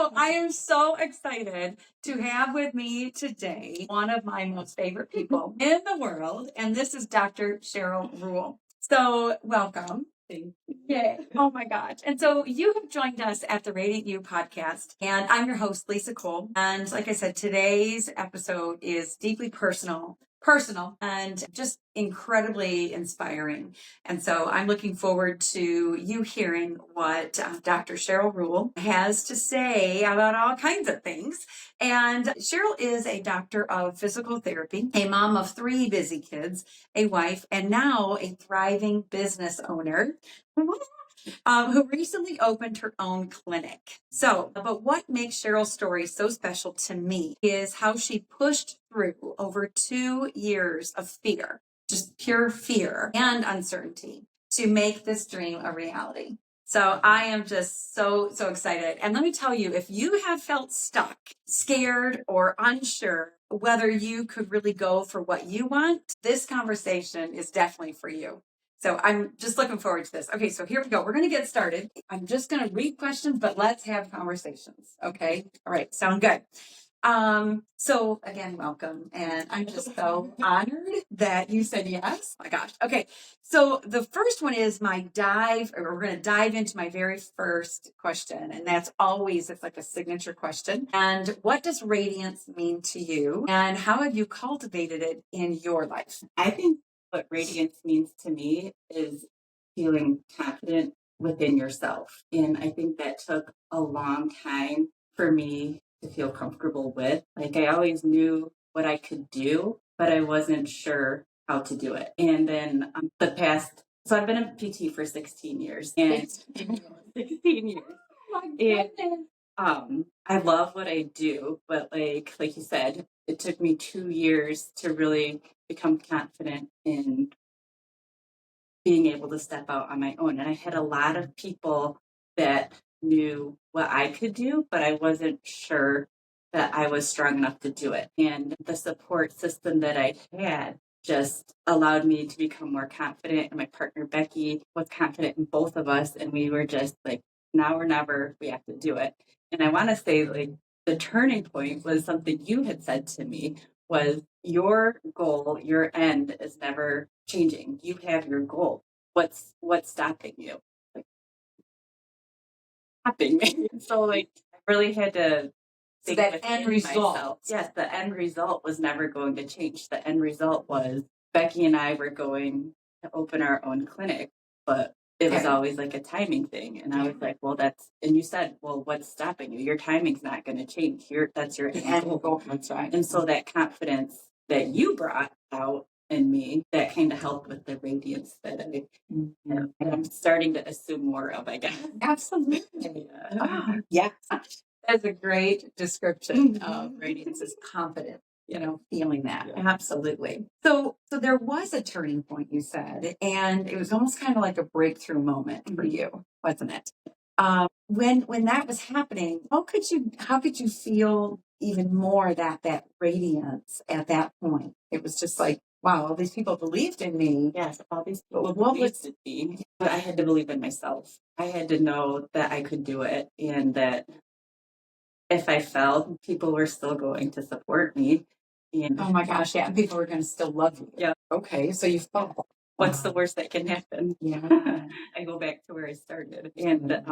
So I am so excited to have with me today one of my most favorite people in the world, and this is Dr. Cheryl Reul. So welcome. Thank you. Yay. Oh my gosh. And so you have joined us at the Radiant You podcast, and I'm your host, Lisa Cole. And like I said, today's episode is deeply personal, and just incredibly inspiring. And so I'm looking forward to you hearing what Dr. Cheryl Reul has to say about all kinds of things. And Cheryl is a doctor of physical therapy, a mom of 3 busy kids, a wife, and now a thriving business owner who recently opened her own clinic. But what makes Cheryl's story so special to me is how she pushed through over 2 years of fear, just pure fear and uncertainty, to make this dream a reality. So I am just so excited. And let me tell you, if you have felt stuck, scared, or unsure whether you could really go for what you want, this conversation is definitely for you. So I'm just looking forward to this. Okay, so here we go. We're going to get started. I'm just going to read questions, but let's have conversations. Okay. All right. Sound good. So again, welcome. And I'm just so honored that you said yes. Oh my gosh. Okay. So the first one is we're going to dive into my very first question. And that's always, it's like a signature question. And what does radiance mean to you? And how have you cultivated it in your life? I think what radiance means to me is feeling confident within yourself. And I think that took a long time for me to feel comfortable with. Like I always knew what I could do, but I wasn't sure how to do it. And then so I've been a PT for 16 years. And 16 years. Oh my goodness. I love what I do, but like you said, it took me 2 years to really become confident in being able to step out on my own. And I had a lot of people that knew what I could do, but I wasn't sure that I was strong enough to do it. And the support system that I had just allowed me to become more confident. And my partner, Becky, was confident in both of us. And we were just like, now or never, we have to do it. And I want to say, like, the turning point was something you had said to me was your goal, your end is never changing. You have your goal. What's stopping you? Like, stopping me. So like I really had to So that end result. Myself. Yes, the end result was never going to change. The end result was Becky and I were going to open our own clinic, but it was always like a timing thing. And I was like, well, and you said, well, what's stopping you? Your timing's not going to change. That's your end goal. That's right. And so that confidence that you brought out in me, that kind of helped with the radiance that I'm starting to assume more of, I guess. Absolutely. Yeah. That's a great description of radiance is confident, feeling that. Yeah. Absolutely. So there was a turning point, you said, and it was almost kind of like a breakthrough moment for you, wasn't it? When that was happening, how could you feel even more that radiance at that point? It was just like, wow, all these people believed in me. Yes, all these people believed in me. But I had to believe in myself. I had to know that I could do it and that if I fell, people were still going to support me. And oh my gosh, yeah, people were going to still love you. Yeah. Okay, so you fell. What's the worst that can happen? Yeah. I go back to where I started. And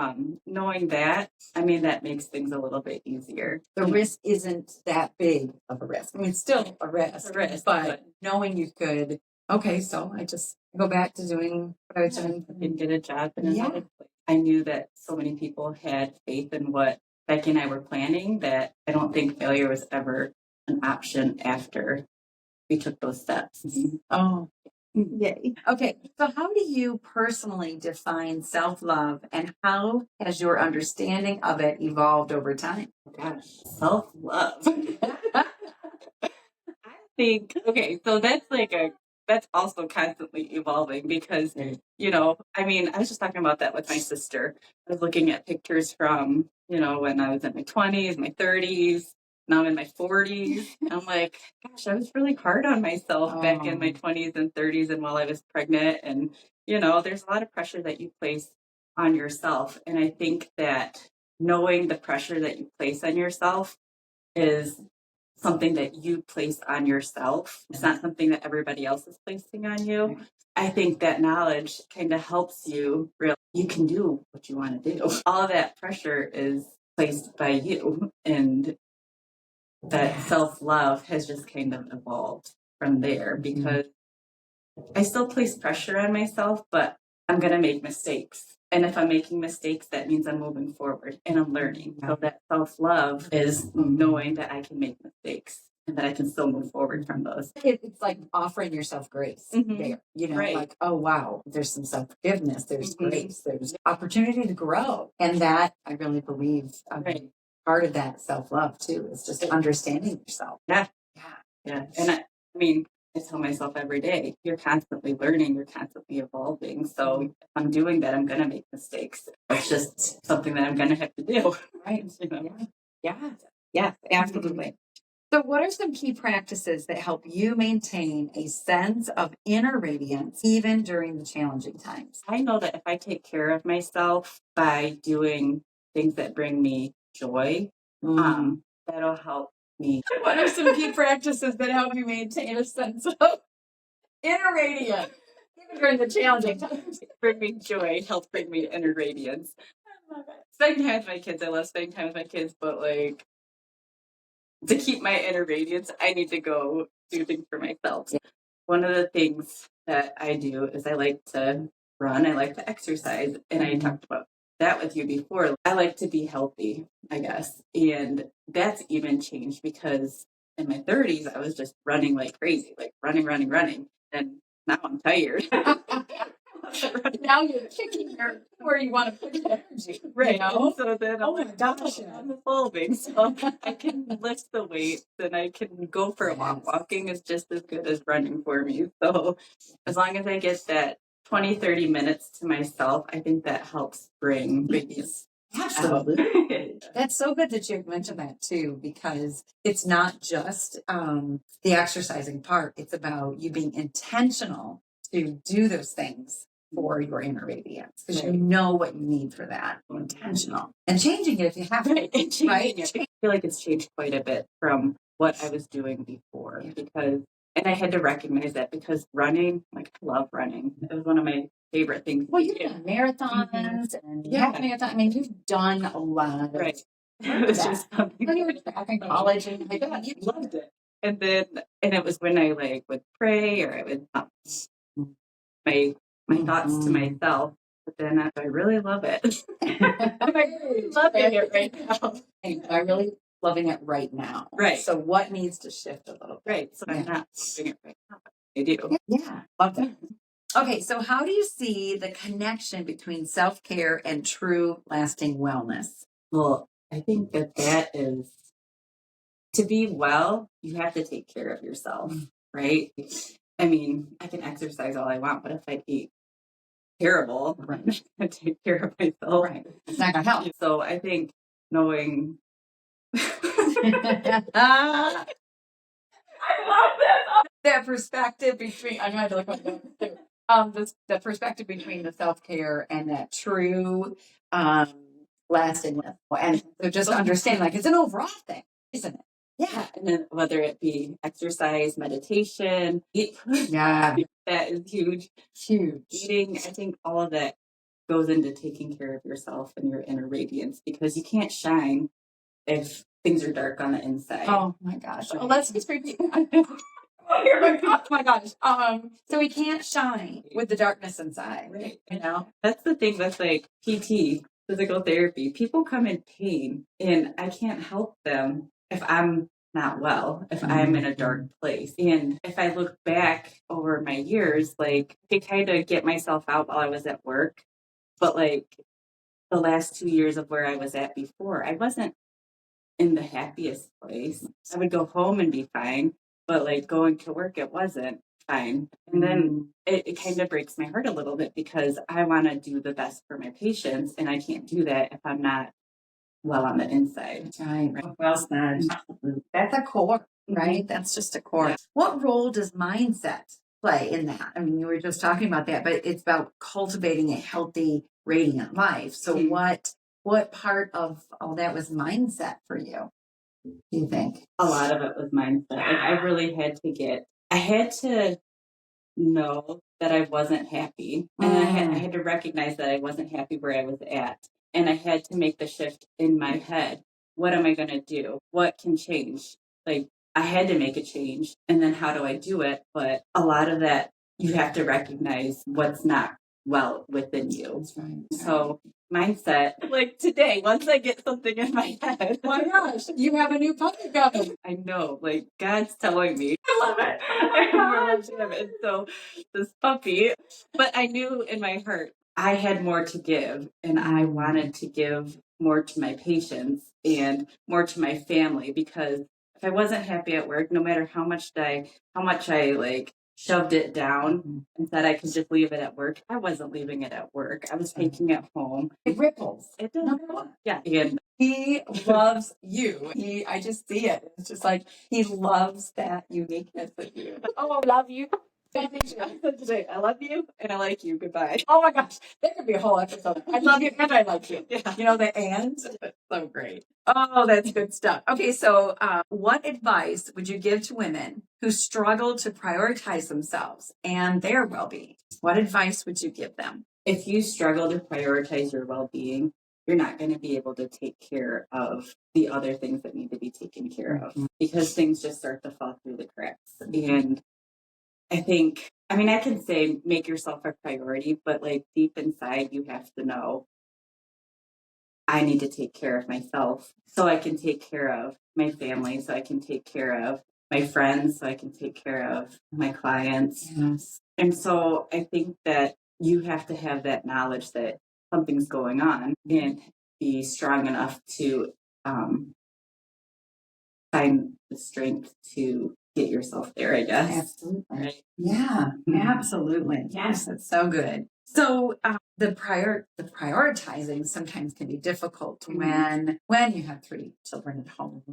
knowing that, that makes things a little bit easier. The risk isn't that big of a risk. It's still a risk, but knowing you could, okay, so I just go back to doing what I was doing. And get a job in another place. I knew that so many people had faith in what Becky and I were planning that I don't think failure was ever an option after we took those steps. Mm-hmm. Oh, yay. Okay, so how do you personally define self-love and how has your understanding of it evolved over time? Oh gosh, self-love. I think, okay, so that's also constantly evolving because, I was just talking about that with my sister. I was looking at pictures from, when I was in my 20s, my 30s, now I'm in my 40s. And I'm like, gosh, I was really hard on myself back in my 20s and 30s and while I was pregnant. And, there's a lot of pressure that you place on yourself. And I think that knowing the pressure that you place on yourself is something that you place on yourself. It's not something that everybody else is placing on you. I think that knowledge kind of helps you realize you can do what you want to do. All of that pressure is placed by you, and that self-love has just kind of evolved from there, because I still place pressure on myself, but I'm going to make mistakes. And if I'm making mistakes, that means I'm moving forward and I'm learning. So that self-love is knowing that I can make mistakes and that I can still move forward from those. It's like offering yourself grace there, you know, like, oh, wow, there's some self-forgiveness, there's grace, there's opportunity to grow. And that, I really believe, part of that self-love too is just understanding yourself. Yeah. And I mean, I tell myself every day, you're constantly learning, you're constantly evolving. So if I'm doing that, I'm going to make mistakes. It's just something that I'm going to have to do. Right. You know? Yeah, absolutely. So what are some key practices that help you maintain a sense of inner radiance even during the challenging times? I know that if I take care of myself by doing things that bring me joy, that'll help me. What are some key practices that help you maintain a sense of inner radiance even during the challenging times? Bring me joy, help bring me inner radiance. I love it. Spending time with my kids. I love spending time with my kids, but like, to keep my inner radiance, I need to go do things for myself. Yeah. One of the things that I do is I like to run. I like to exercise. And I talked about that with you before. I like to be healthy, I guess. And that's even changed because in my 30s, I was just running like crazy, like running. And now I'm tired. Now you're kicking where you want to put your energy. Right. You know? So then Oh my gosh. I'm evolving. So I can lift the weights and I can go for a walk. Walking is just as good as running for me. So as long as I get that 20, 30 minutes to myself, I think that helps bring radiance. Absolutely. That's so good that you mentioned that too, because it's not just the exercising part. It's about you being intentional to do those things for your inner radiance, because you know what you need for that. Intentional and changing it if you have to. Right. I feel like it's changed quite a bit from what I was doing before, and I had to recognize that because running, like I love running. It was one of my favorite things. Well, you've done marathons and half marathon. I mean, you've done a lot. Right. It was just something. When you were back in college, and you loved it. And it was when I like would pray or I would my thoughts to myself. But then I really love it. I'm really loving it right now. I'm really loving it right now. Right. So what needs to shift a little bit? Right. So I'm not loving it right now. I do. Yeah. Love that. Okay. So how do you see the connection between self-care and true lasting wellness? Well, I think that is, to be well, you have to take care of yourself, right? I mean, I can exercise all I want, but if I eat terrible, I'm not going to take care of myself. Right. It's not going to help. So I think knowing. I love this. That perspective between, I had to look at the perspective between the self-care and that true lastingness. And so just understand, like, it's an overall thing, isn't it? Yeah. And then whether it be exercise, meditation, that is huge. Huge. Eating, I think all of that goes into taking care of yourself and your inner radiance, because you can't shine if things are dark on the inside. Oh my gosh. Well, let's just repeat that. Oh my gosh. So we can't shine with the darkness inside. Right. You know? That's the thing with like PT, physical therapy. People come in pain and I can't help them if I'm not well, if I'm in a dark place. And if I look back over my years, like I kind of get myself out while I was at work. But like the last 2 years of where I was at before, I wasn't in the happiest place. I would go home and be fine, but like going to work, it wasn't fine. And then it kind of breaks my heart a little bit because I want to do the best for my patients, and I can't do that if I'm not well on the inside. Right. Well said. That's a core, right? That's just a core. Yeah. What role does mindset play in that? I mean, you were just talking about that, but it's about cultivating a healthy, radiant life. So what what part of all that was mindset for you, do you think? A lot of it was mindset. Like I really had to know that I wasn't happy. And I had to recognize that I wasn't happy where I was at. And I had to make the shift in my head. What am I going to do? What can change? Like, I had to make a change. And then how do I do it? But a lot of that, you have to recognize what's not well within you. That's right. So mindset, like today, once I get something in my head. Oh my gosh, you have a new puppy coming. I know, like God's telling me. I love it. Oh my gosh. And so this puppy, but I knew in my heart I had more to give, and I wanted to give more to my patients and more to my family, because if I wasn't happy at work, no matter how much I like shoved it down and said I could just leave it at work, I wasn't leaving it at work. I was taking it home. It ripples. It does. Number one. Yeah. And he loves you. I just see it. It's just like he loves that uniqueness of you. Oh, I love you. I love you and I like you. Goodbye. Oh my gosh, that could be a whole episode. I love you and I like you. Yeah. You know the and? That's so great. Oh, that's good stuff. Okay, so what advice would you give to women who struggle to prioritize themselves and their well-being? What advice would you give them? If you struggle to prioritize your well-being, you're not going to be able to take care of the other things that need to be taken care of, because things just start to fall through the cracks. And I think, I can say make yourself a priority, but like deep inside, you have to know I need to take care of myself so I can take care of my family, so I can take care of my friends, so I can take care of my clients. Yes. And so I think that you have to have that knowledge that something's going on and be strong enough to find the strength to get yourself there, I guess. Absolutely. Right? Yeah, absolutely. Yes, that's so good. So the prioritizing sometimes can be difficult when you have 3 children at home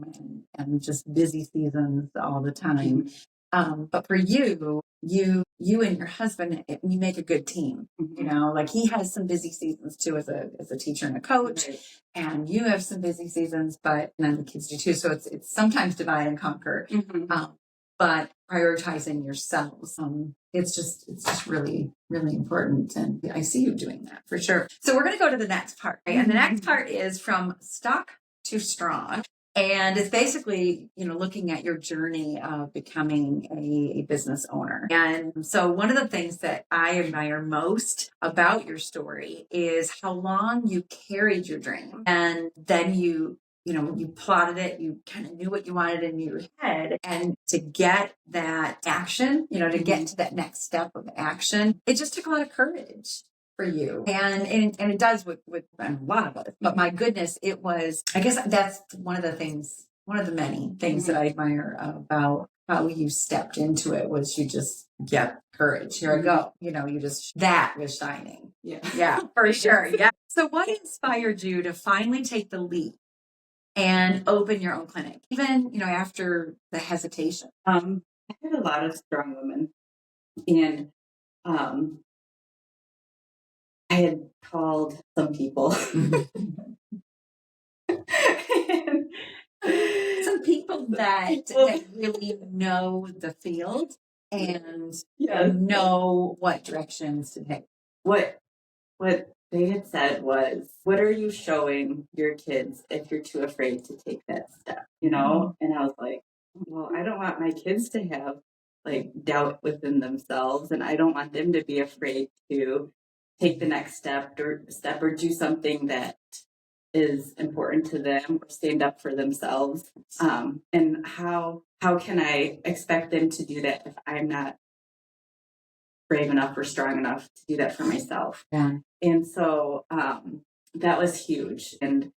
and just busy seasons all the time. But for you and your husband, you make a good team. You know, like he has some busy seasons too as a teacher and a coach, Right. and you have some busy seasons, but then the kids do too. So it's sometimes divide and conquer. But prioritizing yourselves, it's just really, really important. And I see you doing that for sure. So we're going to go to the next part. Right? And the next part is from stuck to strong. And it's basically, looking at your journey of becoming a business owner. And so one of the things that I admire most about your story is how long you carried your dream. And then you plotted it, you kind of knew what you wanted in your head. And to get that action, to get to that next step of action, it just took a lot of courage for you. And it does with a lot of us. But my goodness, it was, I guess that's one of the many things that I admire about how you stepped into it was you just get courage. Here I go. That was shining. Yeah, for sure. Yeah. So what inspired you to finally take the leap and open your own clinic, even, after the hesitation? I had a lot of strong women, and I had called some people. Some people that really know the field and know what directions to take. What they had said was, what are you showing your kids if you're too afraid to take that step? And I was like, well, I don't want my kids to have like doubt within themselves, and I don't want them to be afraid to take the next step or do something that is important to them or stand up for themselves. And how can I expect them to do that if I'm not brave enough or strong enough to do that for myself? Yeah. And so that was huge. And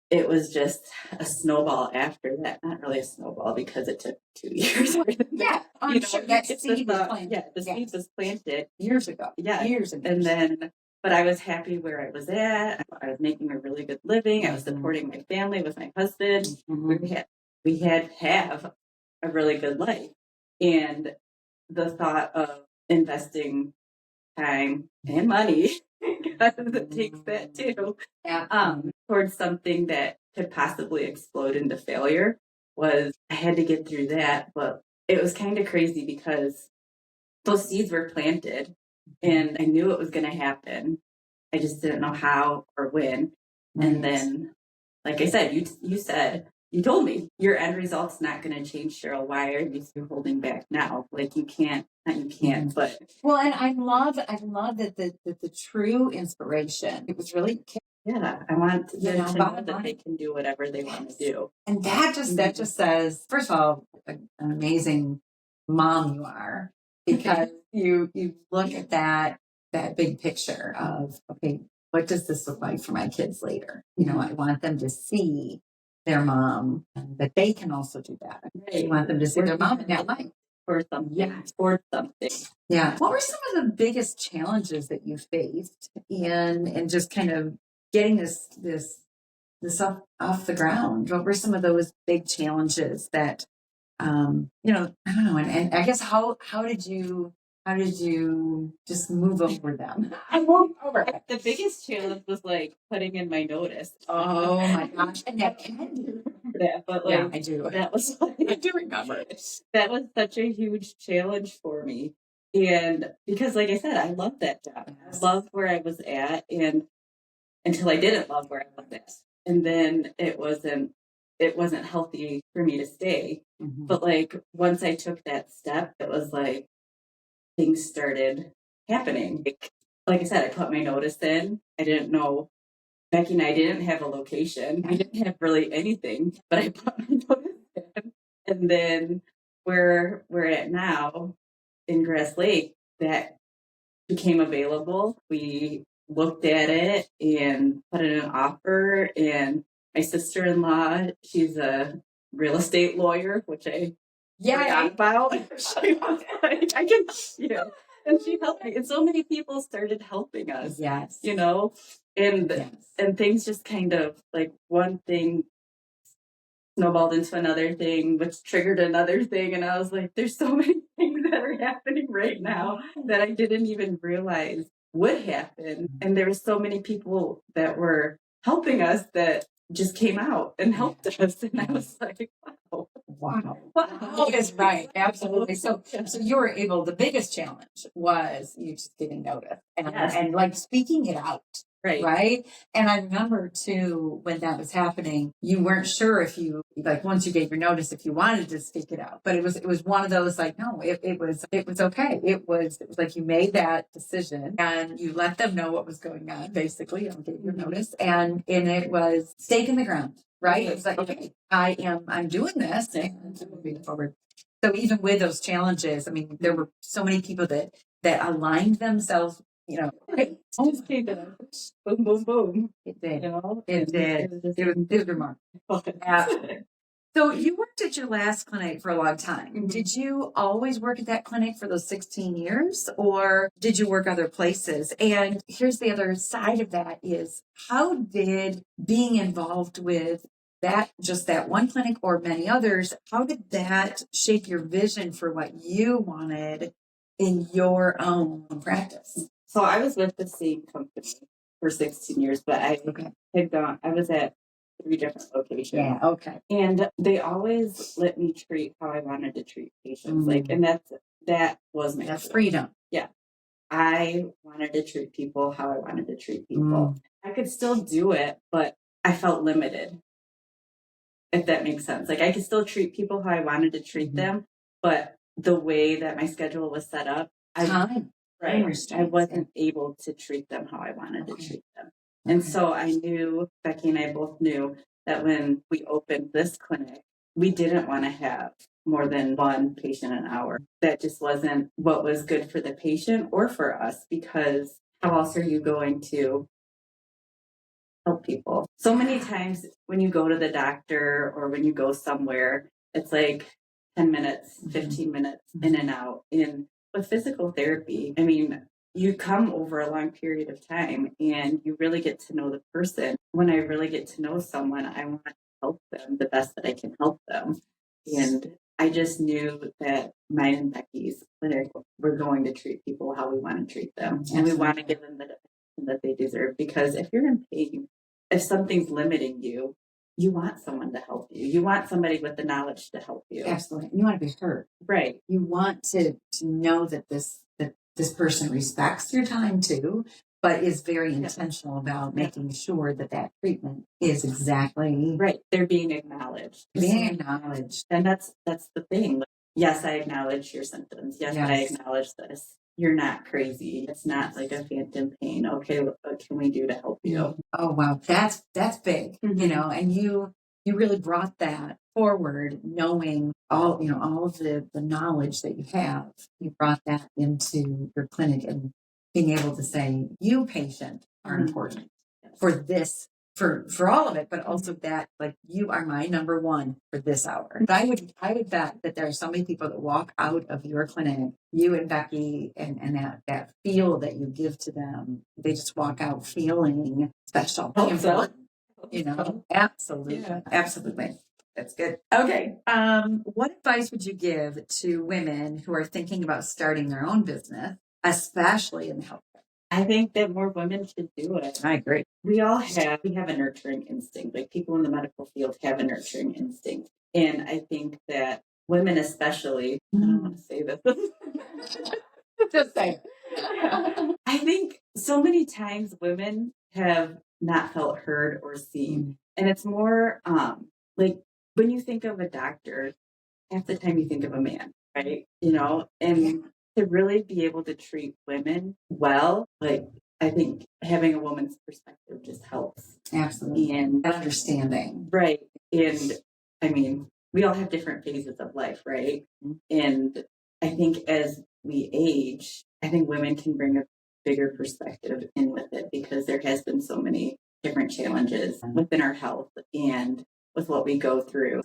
it was just a snowball after that. Not really a snowball because it took 2 years. Yeah, I'm sure that seed was planted. Yeah, the seed was planted years ago. Yeah, years ago. And then, but I was happy where I was at. I was making a really good living. I was supporting my family with my husband. We had have a really good life. And the thought of investing time and money, because it takes that too, towards something that could possibly explode into failure. Was I had to get through that, but it was kind of crazy because those seeds were planted and I knew it was going to happen. I just didn't know how or when. And then, like I said, you told me your end result's not going to change, Cheryl. Why are you still holding back now? Like you can't, but well, and I love that the true inspiration. It was really, yeah, I want them to know that they can do whatever they want to do. And that just says, first of all, an amazing mom you are, because you look at that big picture of, okay, what does this look like for my kids later? You know, I want them to see their mom, but they can also do that. Right. You want them to see their mom in that light. Or something. Or something. Yeah. What were some of the biggest challenges that you faced in just kind of getting this off the ground? What were some of those big challenges that, you know, I don't know. And I guess how did you just move over them? I moved over. The biggest challenge was like putting in my notice. Oh my gosh. And that can remember that, but like, yeah, I do. That was like, I do remember. That was such a huge challenge for me. And because like I said, I loved that job. I loved where I was at, and until I didn't love where I was at. And then it wasn't healthy for me to stay. Mm-hmm. But like once I took that step, it was like things started happening. Like I said, I put my notice in. I didn't know. Becky and I didn't have a location. We didn't have really anything, but I put my notice in. And then where we're at now in Grass Lake, that became available. We looked at it and put in an offer. And my sister-in-law, she's a real estate lawyer, which I forgot about. She was like, I can, you know, and she helped me. And so many people started helping us. Yes. You know, and things just kind of like one thing snowballed into another thing, which triggered another thing. And I was like, there's so many things that are happening right now that I didn't even realize would happen. And there were so many people that were helping us that just came out and helped us. And I was like, wow. That's right. Absolutely. So you were able, the biggest challenge was you just giving notice and like speaking it out. Right. And I remember too, when that was happening, you weren't sure if you, like, once you gave your notice, if you wanted to speak it out, but it was one of those, like, no, it was okay. It was like you made that decision and you let them know what was going on, basically, and gave your notice, and it was stake in the ground, right? It was like, okay, I'm doing this and moving forward. So even with those challenges, I mean, there were so many people that aligned themselves, you know, just came to boom, boom, boom. It did. You know, it did. It was remarkable. So you worked at your last clinic for a long time. Mm-hmm. Did you always work at that clinic for those 16 years, or did you work other places? And here's the other side of that is, how did being involved with that, just that one clinic or many others, how did that shape your vision for what you wanted in your own practice? So I was with the same company for 16 years, but I was at 3 different locations. Yeah, okay. And they always let me treat how I wanted to treat patients. Like, and that was my freedom. Yeah. I wanted to treat people how I wanted to treat people. I could still do it, but I felt limited. If that makes sense. Like I could still treat people how I wanted to treat them, but the way that my schedule was set up, I wasn't able to treat them how I wanted to treat them. And so I knew, Becky and I both knew that when we opened this clinic, we didn't want to have more than one patient an hour. That just wasn't what was good for the patient or for us, because how else are you going to help people? So many times when you go to the doctor or when you go somewhere, it's like 10 minutes, 15 minutes in and out. And with physical therapy, I mean, you come over a long period of time and you really get to know the person. When I really get to know someone, I want to help them the best that I can help them. And I just knew that mine and Becky's clinic were going to treat people how we want to treat them. And we want to give them the attention that they deserve. Because if you're in pain, if something's limiting you, you want someone to help you. You want somebody with the knowledge to help you. Absolutely. You want to be heard. Right. You want to know that this person respects your time too, but is very intentional about making sure that that treatment is exactly right. They're being acknowledged. being acknowledged. And that's the thing. Like, yes, I acknowledge your symptoms. Yes, I acknowledge this. You're not crazy. It's not like a phantom pain. Okay, what can we do to help you? Oh wow, that's big. You know, and you really brought that forward, knowing all of the knowledge that you have. You brought that into your clinic and being able to say, you patient are important for this. For all of it, but also that, like, you are my number one for this hour. But I would bet that there are so many people that walk out of your clinic, you and Becky, and that feel that you give to them, they just walk out feeling special. You know, absolutely, absolutely. That's good. Okay. What advice would you give to women who are thinking about starting their own business, especially in health? I think that more women should do it. I agree. We have a nurturing instinct. Like, people in the medical field have a nurturing instinct. And I think that women especially, I don't want to say this. Just say I think so many times women have not felt heard or seen. And it's more like when you think of a doctor, half the time you think of a man, right? You know, and to really be able to treat women well, like, I think having a woman's perspective just helps. Absolutely. And understanding. Right. And I mean, we all have different phases of life, right? And I think as we age, I think women can bring a bigger perspective in with it, because there has been so many different challenges within our health and with what we go through.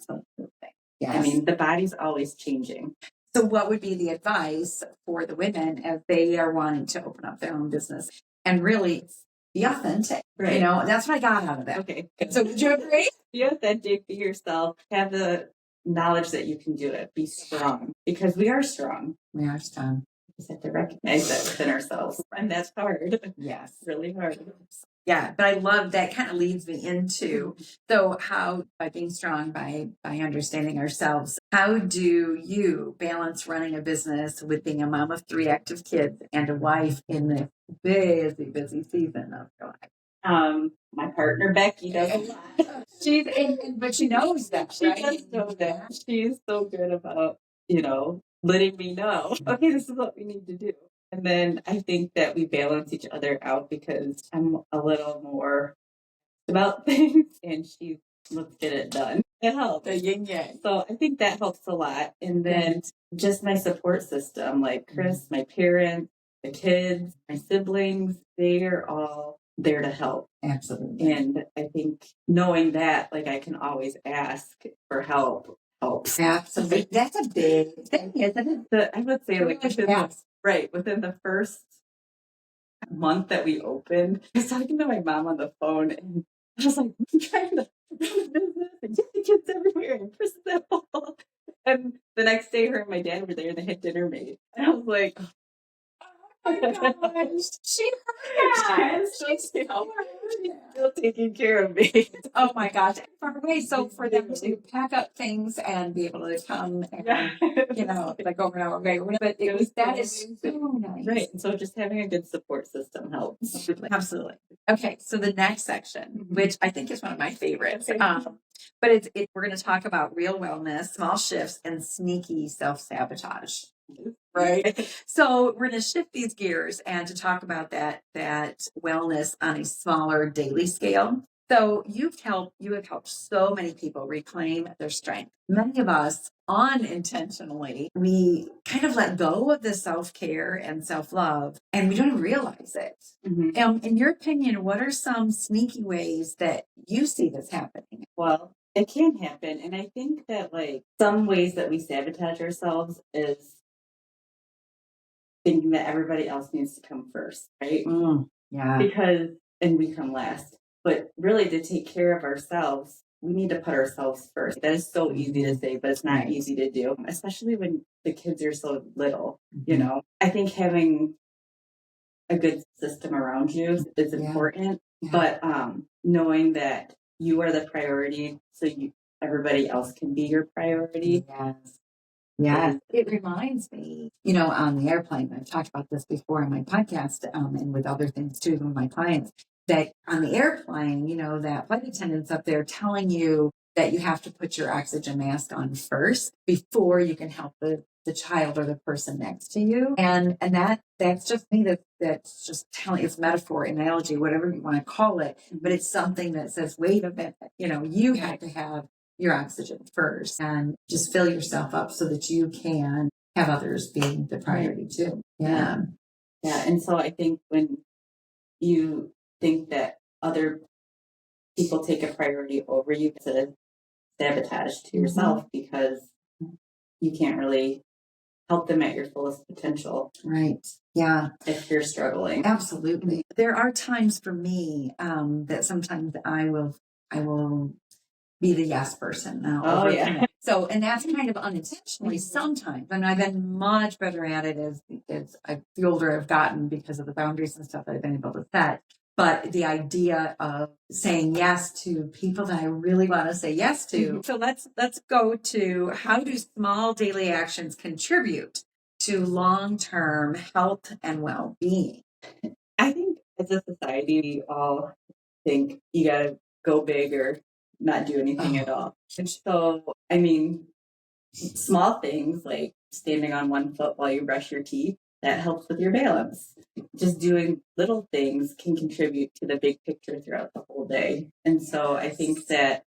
Yes. I mean, the body's always changing. So what would be the advice for the women as they are wanting to open up their own business and really be authentic? Right. You know, that's what I got out of that. Okay. So would you agree? Be authentic, be yourself, have the knowledge that you can do it, be strong, because we are strong. We are strong. We just have to recognize that within ourselves. And that's hard. Yes. Really hard. Yeah, but I love that. Kind of leads me into, so how, by being strong, by understanding ourselves, how do you balance running a business with being a mom of 3 active kids and a wife in this busy season of your life? My partner Becky does a lot. But she knows that. She does know that. She's so good about, letting me know, okay, this is what we need to do. And then I think that we balance each other out, because I'm a little more about things and she's, let's get it done. It helps. The yin yang. So I think that helps a lot. And then just my support system, like Chris, my parents, the kids, my siblings, they're all there to help. Absolutely. And I think knowing that, like, I can always ask for help helps. Absolutely. That's a big thing, isn't it? I would say, like, within the first month that we opened, I was talking to my mom on the phone, and I was like, I'm trying to run a business and get the kids everywhere and prison that ball. And the next day, her and my dad were there, and they had dinner made. And I was like, oh my gosh, she heard that. She's still taking care of me. Oh my gosh. So for them to pack up things and be able to come and, like over and over, but that is so nice. Right. And so just having a good support system helps. Absolutely. Okay. So the next section, which I think is one of my favorites, but we're going to talk about real wellness, small shifts, and sneaky self-sabotage. Right. So we're going to shift these gears and to talk about that wellness on a smaller daily scale. So you have helped so many people reclaim their strength. Many of us unintentionally, we kind of let go of the self-care and self-love, and we don't even realize it. In your opinion, what are some sneaky ways that you see this happening? Well, it can happen. And I think that, like, some ways that we sabotage ourselves is thinking that everybody else needs to come first, right? Yeah. And we come last. But really, to take care of ourselves, we need to put ourselves first. That is so easy to say, but it's not easy to do, especially when the kids are so little. You know, I think having a good system around you is important, but knowing that you are the priority, so everybody else can be your priority. Yes. Yeah, it reminds me, on the airplane, I've talked about this before on my podcast, and with other things too, with my clients, that on the airplane, that flight attendant's up there telling you that you have to put your oxygen mask on first before you can help the child or the person next to you. And that's just me, that's just telling, it's metaphor, analogy, whatever you want to call it, but it's something that says, wait a minute, you have to have your oxygen first and just fill yourself up so that you can have others being the priority too. Yeah. And so I think when you think that other people take a priority over you, it's a sabotage to yourself because you can't really help them at your fullest potential. Right. Yeah. If you're struggling. Absolutely. There are times for me that sometimes I will be the yes person now. Oh, yeah. So, and that's kind of unintentionally sometimes. And I've been much better at it as the older I've gotten because of the boundaries and stuff that I've been able to set. But the idea of saying yes to people that I really want to say yes to. So let's go to, how do small daily actions contribute to long-term health and well-being? I think as a society, we all think you got to go big or not do anything at all. And so, I mean, small things like standing on one foot while you brush your teeth, that helps with your balance. Just doing little things can contribute to the big picture throughout the whole day. And so I think that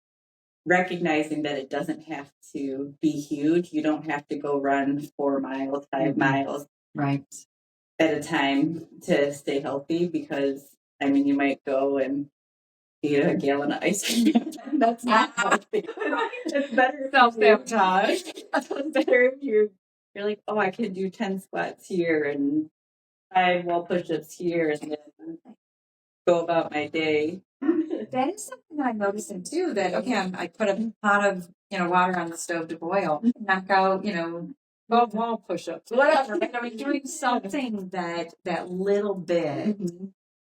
recognizing that it doesn't have to be huge, you don't have to go run 4 miles, 5 miles at a time to stay healthy, because I mean, you might go and eat a gallon of ice cream. That's not healthy. It's better self-sabotage. It's better if you're like, oh, I can do 10 squats here and 5 wall push-ups here, and then go about my day. That is something I'm noticing too, that, okay, I put a pot of, water on the stove to boil, knock out, 12 wall push-ups, whatever. But I mean, doing something that little bit.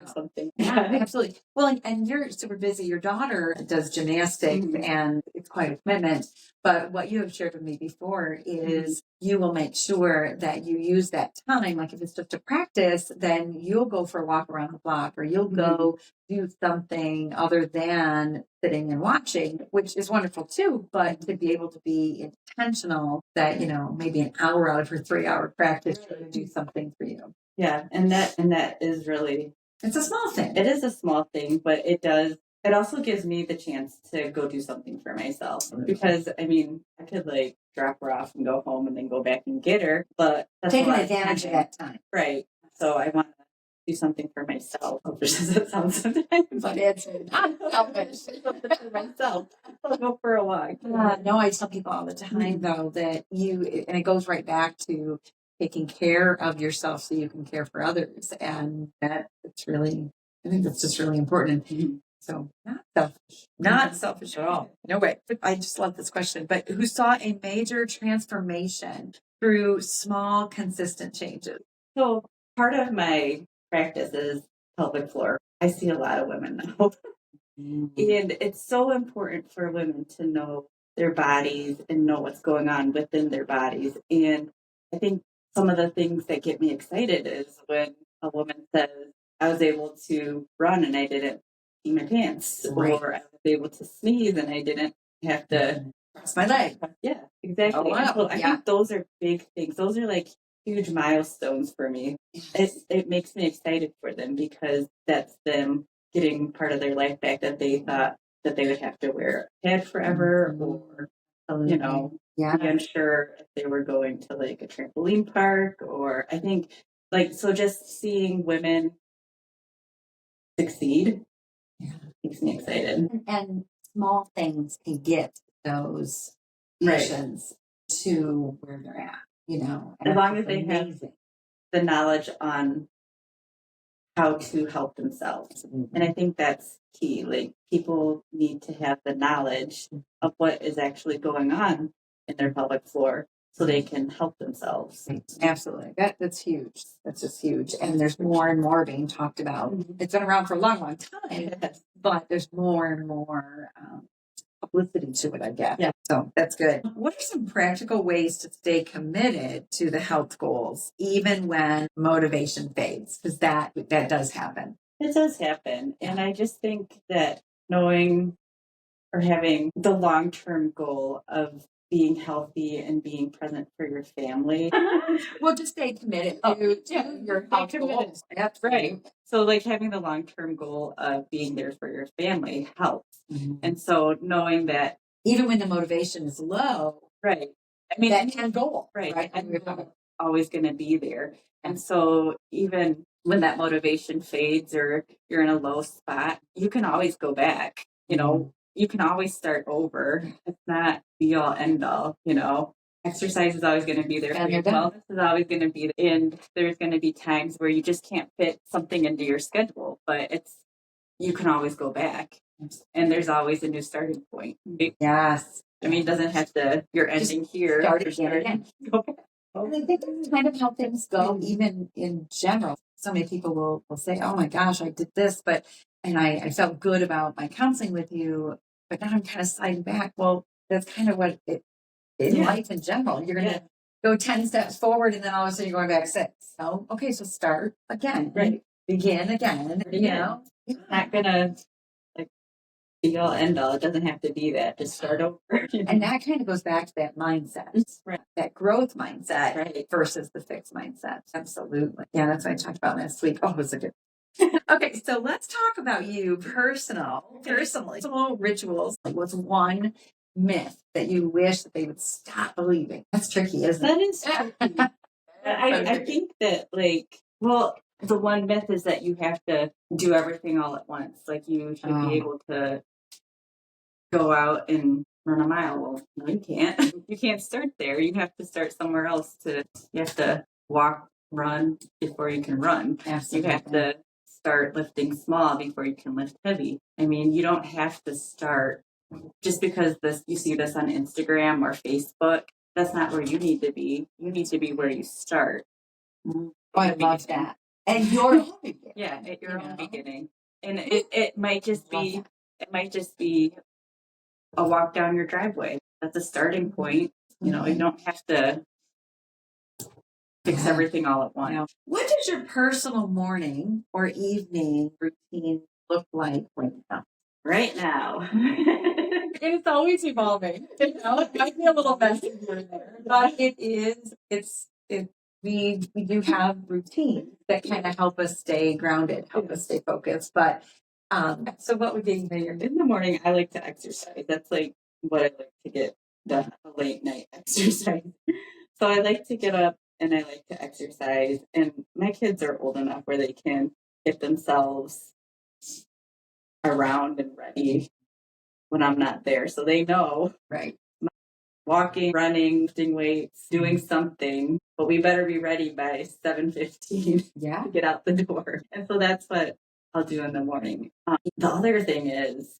Something. Yeah, absolutely. Well, and you're super busy. Your daughter does gymnastics and it's quite a commitment. But what you have shared with me before is you will make sure that you use that time. Like if it's just a practice, then you'll go for a walk around the block, or you'll go do something other than sitting and watching, which is wonderful too. But to be able to be intentional that, maybe an hour out of her 3-hour practice to do something for you. Yeah. And that is really, it's a small thing. It is a small thing, but it also gives me the chance to go do something for myself. Because, I mean, I could like drop her off and go home and then go back and get her, but that's taking advantage of that time. Right. So I want to do something for myself, which doesn't sound sometimes. But it's not selfish. For myself. I'll go for a walk. No, I tell people all the time, though, that and it goes right back to taking care of yourself so you can care for others. And I think that's just really important. So not selfish at all. No way. I just love this question. But who saw a major transformation through small, consistent changes? So part of my practice is pelvic floor. I see a lot of women now. And it's so important for women to know their bodies and know what's going on within their bodies. And I think some of the things that get me excited is when a woman says, I was able to run and I didn't pee my pants, or I was able to sneeze and I didn't have to cross my leg. Yeah, exactly. Oh, wow. So I think those are big things. Those are like huge milestones for me. It makes me excited for them, because that's them getting part of their life back that they thought that they would have to wear a pad forever, or be unsure if they were going to like a trampoline park, or I think so just seeing women succeed makes me excited. And small things can get those patients to where they're at, as long as they have the knowledge on how to help themselves. And I think that's key. Like, people need to have the knowledge of what is actually going on in their pelvic floor so they can help themselves. Absolutely. That's huge. That's just huge. And there's more and more being talked about. It's been around for a long, long time, but there's more and more publicity to it, I guess. Yeah. So that's good. What are some practical ways to stay committed to the health goals, even when motivation fades? Because that does happen. It does happen. And I just think that knowing or having the long-term goal of being healthy and being present for your family. Well, just stay committed to your health goals. That's right. So like having the long-term goal of being there for your family helps. And so knowing that even when the motivation is low, right. I mean, that end goal, right. I'm always going to be there. And so even when that motivation fades or you're in a low spot, you can always go back, you know, you can always start over. It's not be all end all, you know. Exercise is always going to be there for you. Wellness is always going to be there. And there's going to be times where you just can't fit something into your schedule, but you can always go back. And there's always a new starting point. Yes. I mean, it doesn't have to, you're ending here. Start again. Go back. And I think that's kind of how things go, even in general. So many people will say, oh my gosh, I did this, and I felt good about my counseling with you, but now I'm kind of sliding back. Well, that's kind of what in life in general. You're going to go 10 steps forward and then all of a sudden you're going back 6. So, okay, so start again. Right. Begin again. You know? It's not going to be all end all. It doesn't have to be that. Just start over. And that kind of goes back to that mindset, right. That growth mindset versus the fixed mindset. Absolutely. Yeah, that's what I talked about last week. Oh, it was a good. Okay, so let's talk about you personally. Personal rituals. Like, what's one myth that you wish that they would stop believing? That's tricky, isn't it? That is tricky. I think that, like, well, the one myth is that you have to do everything all at once. Like, you should be able to go out and run a mile. Well, no, you can't. You can't start there. You have to start somewhere else. You have to walk, run before you can run. Absolutely. You have to start lifting small before you can lift heavy. I mean, you don't have to start just because you see this on Instagram or Facebook. That's not where you need to be. You need to be where you start. Oh, I love that. And your own beginning. Yeah, at your own beginning. And it might just be a walk down your driveway. That's a starting point. You know, you don't have to fix everything all at once. What does your personal morning or evening routine look like right now? Right now. It's always evolving. You know, it might be a little messy here and there, but we do have routines that kind of help us stay grounded, help us stay focused. But so what would be there in the morning? I like to exercise. That's like what I like to get done, a late night exercise. So I like to get up and I like to exercise. And my kids are old enough where they can get themselves around and ready when I'm not there. So they know, right, walking, running, lifting weights, doing something, but we better be ready by 7:15 to get out the door. And so that's what I'll do in the morning. The other thing is,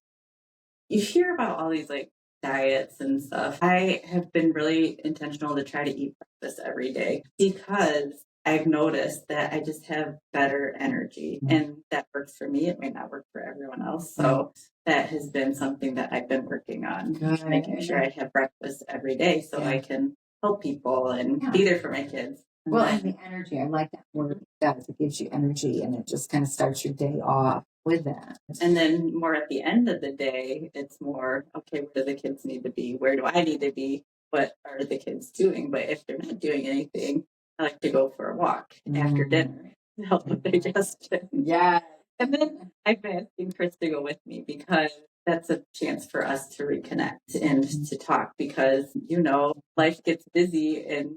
you hear about all these like diets and stuff. I have been really intentional to try to eat breakfast every day because I've noticed that I just have better energy and that works for me. It may not work for everyone else. So that has been something that I've been working on, making sure I have breakfast every day so I can help people and be there for my kids. Well, and the energy, I like that word. It gives you energy and it just kind of starts your day off with that. And then more at the end of the day, it's more, okay, where do the kids need to be? Where do I need to be? What are the kids doing? But if they're not doing anything, I like to go for a walk after dinner to help with digestion. Yeah. And then I've been asking Chris to go with me because that's a chance for us to reconnect and to talk because, you know, life gets busy and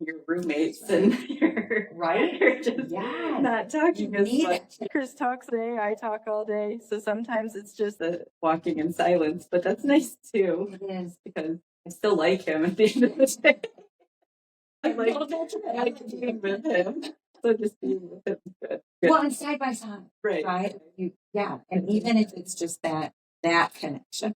your roommates and you're just not talking as much. Chris talks all day, I talk all day. So sometimes it's just walking in silence, but that's nice too. It is. Because I still like him at the end of the day. I like being with him. So just being with him is good. Well, and side by side, Right. right? And even if it's just that connection,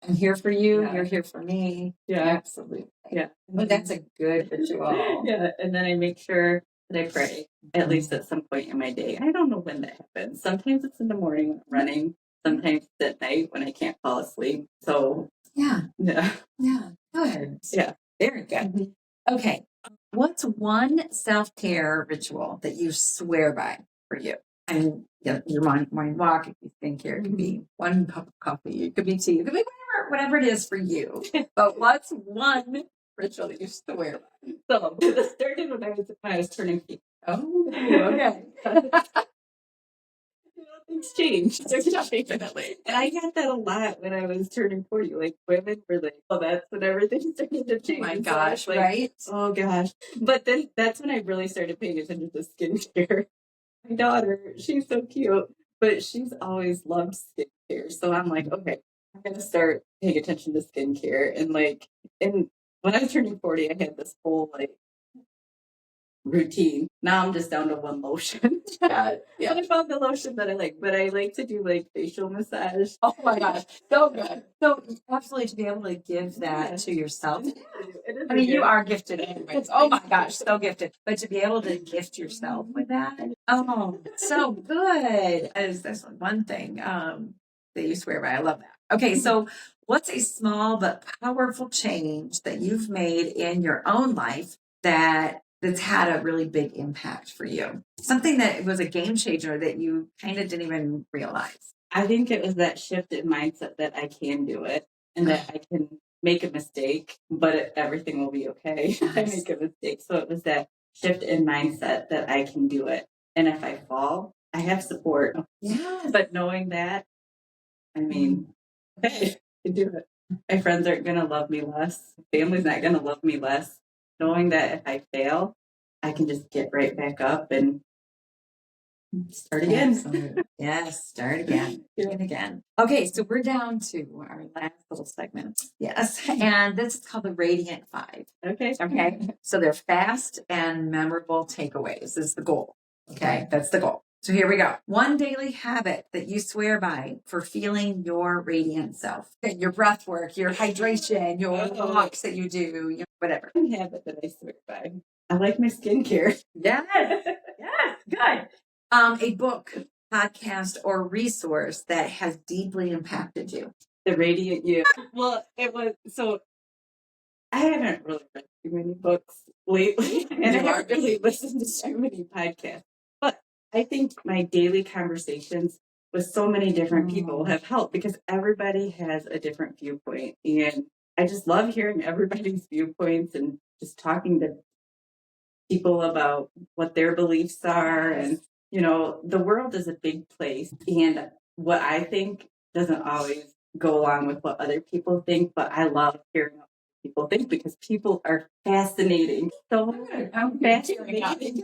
I'm here for you. Yeah. You're here for me. Yeah. Absolutely. Yeah. Well, that's a good ritual. Yeah. And then I make sure that I pray at least at some point in my day. I don't know when that happens. Sometimes it's in the morning when I'm running. Sometimes it's at night when I can't fall asleep. So Yeah. yeah. Good. Yeah. Very good. Okay. What's one self-care ritual that you swear by for you? And your morning walk, if you think here, it could be one cup of coffee, it could be tea, it could be whatever it is for you. But what's one ritual that you swear by? So this started when I was turning 50. Oh, okay. Things change. Definitely. And I got that a lot when I was turning 40. Like women were like, oh, that's when everything started to change. Oh my So I gosh, was like, right? oh gosh. But then that's when I really started paying attention to skincare. My daughter, she's so cute, but she's always loved skincare. So I'm like, okay, I'm gonna start paying attention to skincare. And when I was turning 40, I had this whole like routine. Now I'm just down to one lotion. But I found the lotion that I like. But I like to do like facial massage. Oh my gosh, so good. So absolutely to be able to give that to yourself. I mean, you are gifted anyways. Oh my gosh, so gifted. But to be able to gift yourself with that, oh, so good. That's one thing that you swear by. I love that. Okay, so what's a small but powerful change that you've made in your own life that's had a really big impact for you? Something that was a game changer that you kind of didn't even realize. I think it was that shift in mindset that I can do it and that I can make a mistake, but everything will be okay. I make a mistake. So it was that shift in mindset that I can do it. And if I fall, I have support. Yeah. But knowing that, I mean, hey, I can do it. My friends aren't going to love me less. Family's not going to love me less. Knowing that if I fail, I can just get right back up and start again. Absolutely. Yes, start again. And again. Okay, so we're down to our last little segment. Yes. And this is called the Radiant Five. Okay. Okay. So they're fast and memorable takeaways is the goal. Okay. That's the goal. So here we go. One daily habit that you swear by for feeling your radiant self. Your breath work, your hydration, your walks that you do, whatever. One habit that I swear by. I like my skincare. Yes. Yes. Good. A book, podcast, or resource that has deeply impacted you. The Radiant You. Well, it was so. I haven't really read too many books lately, and I haven't really listened to too many podcasts. But I think my daily conversations with so many different people have helped because everybody has a different viewpoint, and I just love hearing everybody's viewpoints and just talking to people about what their beliefs are. And the world is a big place, and what I think doesn't always go along with what other people think, but I love hearing what people think because people are fascinating. So fascinating.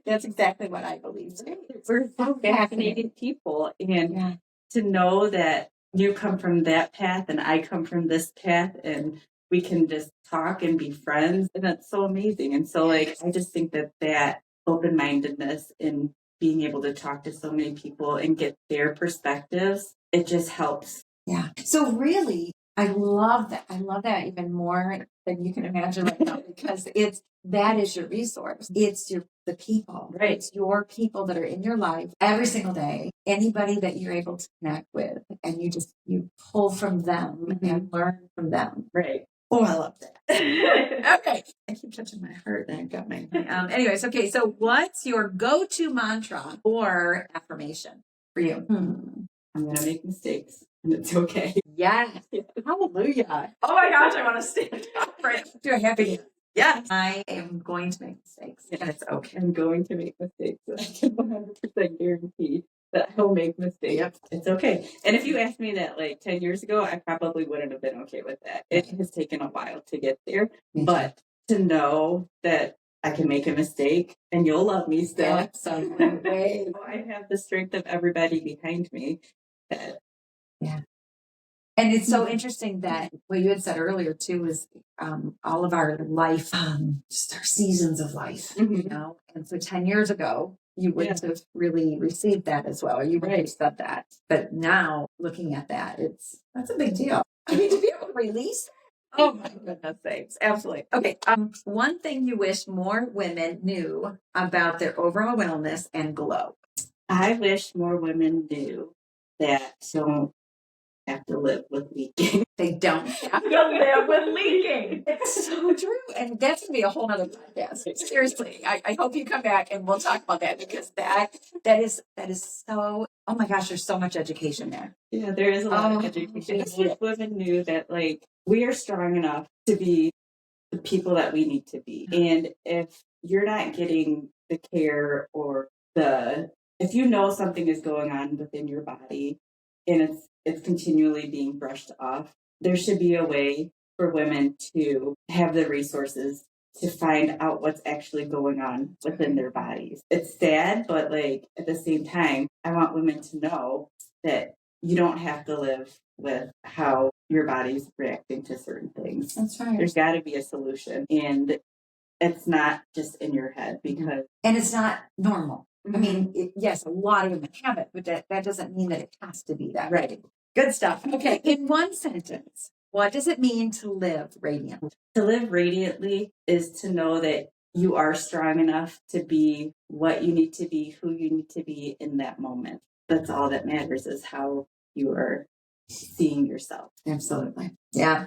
That's exactly what I believe too. We're so fascinating people, and to know that you come from that path and I come from this path, and we can just talk and be friends, and that's so amazing. And so I just think that open-mindedness and being able to talk to so many people and get their perspectives, it just helps. Yeah. So really, I love that. I love that even more than you can imagine right now because that is your resource. It's the people. Right. It's your people that are in your life every single day. Anybody that you're able to connect with, and you pull from them and learn from them. Right. Oh, I love that. Okay. I keep touching my heart and I've got my anyways, okay. So what's your go-to mantra or affirmation for you? I'm going to make mistakes, and it's okay. Yes. Hallelujah. Oh my gosh, I want to stand up right do a happy dance. Yes. I am going to make mistakes, and it's okay. I'm going to make mistakes. I can 100% guarantee that I will make mistakes. Yep. It's okay. And if you asked me that like 10 years ago, I probably wouldn't have been okay with that. It has taken a while to get there, but to know that I can make a mistake and you'll love me still. Absolutely. I have the strength of everybody behind me. And it's so interesting that what you had said earlier too is all of our life, just our seasons of life, you know. And so 10 years ago, you wouldn't have really received that as well. You would have said that. But now looking at that, that's a big deal. I mean, to be able to release. Oh my goodness sakes. Absolutely. Okay. One thing you wish more women knew about their overall wellness and glow. I wish more women knew that don't have to live with leaking. They don't have to live with leaking. It's so true. And that's going to be a whole nother podcast. Seriously. I hope you come back and we'll talk about that because that is so, oh my gosh, there's so much education there. Yeah, there is a lot of education. I wish women knew that like we are strong enough to be the people that we need to be. And if you're not getting the care or if you know something is going on within your body and it's continually being brushed off, there should be a way for women to have the resources to find out what's actually going on within their bodies. It's sad, but like at the same time, I want women to know that you don't have to live with how your body's reacting to certain things. That's right. There's got to be a solution. And it's not just in your head and it's not normal. I mean, yes, a lot of women have it, but that doesn't mean that it has to be that way. Good stuff. Okay. In one sentence, what does it mean to live radiant? To live radiantly is to know that you are strong enough to be what you need to be, who you need to be in that moment. That's all that matters is how you are seeing yourself. Absolutely. Yeah.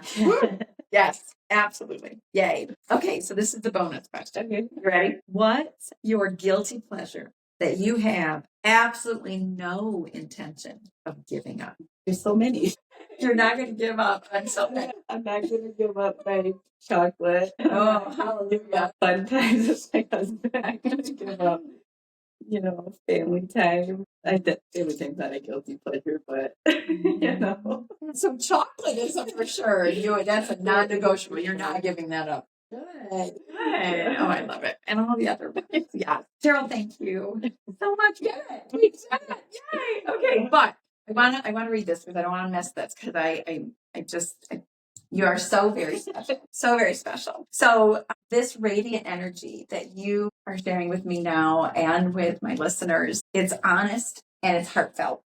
Yes, absolutely. Yay. Okay, so this is the bonus question. Okay. You ready? What's your guilty pleasure that you have absolutely no intention of giving up? There's so many. You're not going to give up on something. I'm not going to give up my chocolate. Oh, hallelujah. Fun times with my husband. I'm going to give up, family time. Family time's not a guilty pleasure, but, So chocolate is for sure. That's a non-negotiable. You're not giving that up. Good. Oh, I love it. And all the other ones. Yeah. Cheryl, thank you so much. Good. We did it. Yay. Okay. But I want to read this because I don't want to miss this because you are so very special. So very special. So this radiant energy that you are sharing with me now and with my listeners, it's honest and it's heartfelt.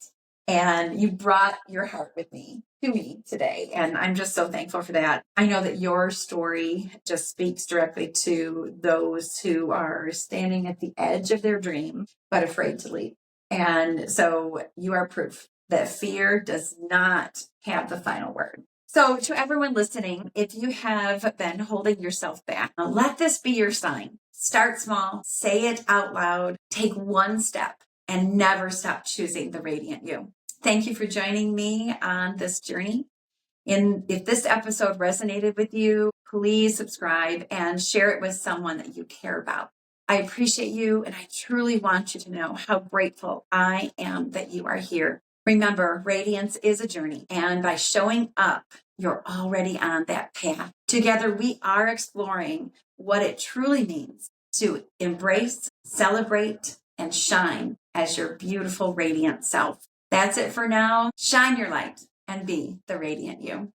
And you brought your heart with me to me today. And I'm just so thankful for that. I know that your story just speaks directly to those who are standing at the edge of their dream, but afraid to leap. And so you are proof that fear does not have the final word. So to everyone listening, if you have been holding yourself back, let this be your sign. Start small, say it out loud, take one step, and never stop choosing the radiant you. Thank you for joining me on this journey. And if this episode resonated with you, please subscribe and share it with someone that you care about. I appreciate you, and I truly want you to know how grateful I am that you are here. Remember, radiance is a journey, and by showing up, you're already on that path. Together, we are exploring what it truly means to embrace, celebrate, and shine as your beautiful, radiant self. That's it for now. Shine your light and be the radiant you.